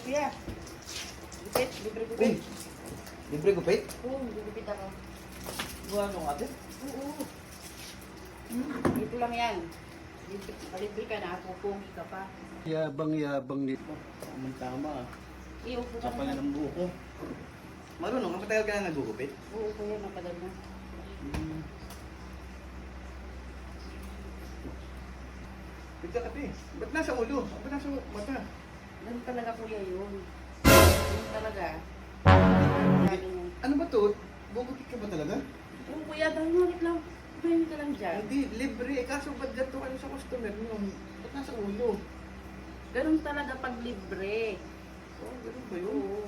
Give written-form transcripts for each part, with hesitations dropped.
kuya. Gupit, libre Uy, gupit. libre gupit? Oo, gugupit ako. Buwan nung ate? Oo. Dito lang yan. Libre ka na, pupungi ka pa. Yabang-yabang nito. Tama. Iupo ka Kapal na na. ng buko. Marunong, ang matagal ka na nagugupit? Oo, kuya, mapadal na. Bigla ate, ba't nasa ulo? Ba't nasa mata? Ganun talaga kuya yun. Ganun talaga. Lalo yung... Ano ba to? Gugupit ka ba talaga? Oo kuya, dahil ngakit lang. Kumain ka lang dyan. Hindi, libre. Kaso ba't ganito kayo sa customer nyo? Ba't nasa ulo? Ganun talaga pag libre. Oh, ganun ba yun? Oo.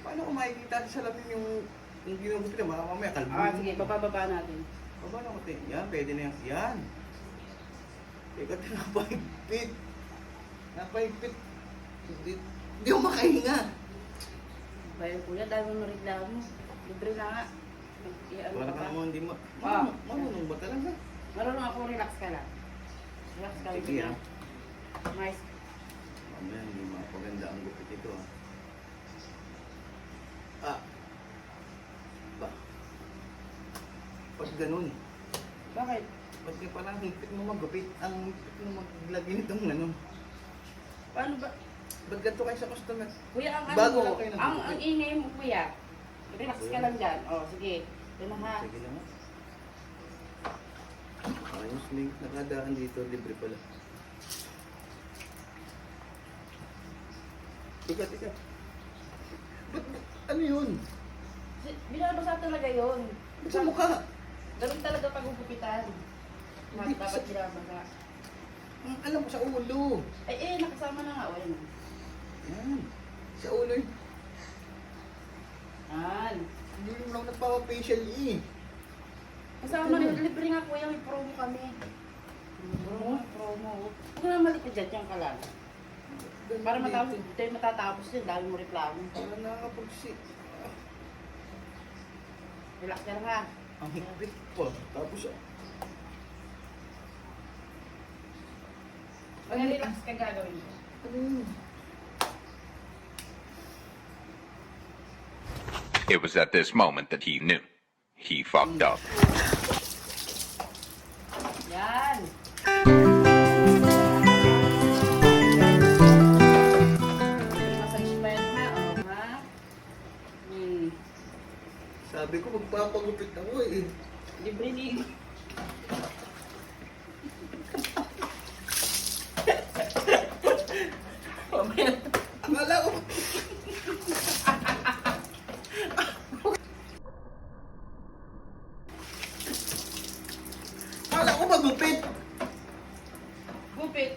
Paano kung makikita sa salamin yung ginugupit na? Baka mamaya kalbo. Ah, sige, bababa natin. Paano ko ate? Yan, pwede na yan. Yan. Teka, napahigpit. Napahigpit. Hindi ako makahinga. Bayan kuya, dahil mo reklamo. Libre na nga. Ano Wala ka ka pa? naman, hindi mo. Ah. Marunong ba talaga? Marunong ako, relax ka lang. Relax ka lang. Sige ah. Nice. Mamaya, hindi mapaganda ang gupit ito ah. Ah. Ba? Pag ganun, Bakit? ba't di parang higpit mo maggupit? Ang higpit mo maglagay nitong ano? Paano ba? Ba't ganito kayo sa customer? Kuya, ang Bago ano lang kayo mo, nagugupit. ang ingay mo kuya. Relax ka lang dyan. O, sige. Ito na ha. Sige naman. Ayos, may nakadaan dito, libre pala. Tika. Ba't, ano yun? Binabasa talaga yun. Ba't sa mukha? Ganun talaga pag-ugupitan. Hindi, Dapat sa- binabasa. Alam ko sa ulo. Ay, nakasama na nga. O, yan. Yan. Sa ulo yun. Yan. Hindi rin lang nagpapafacial eh. Kasama na yun. Libre nga kuya, may promo kami. Promo. Huwag na malikod dyan, yan ka lang. Para matapos, tayo matatapos yun, dahil mo reklamo. Para nakakapagsi. Relax ka lang ha. Ang higpit pa. Tapos Pag relax ka gagawin mo. ano yun? It was at this moment that he knew. He fucked up. Yan. Massage pa yan ha, o ha? Sabi ko magpapagupit ako eh. Libre ni... Akala ko. Akala ko magupit. Gupit.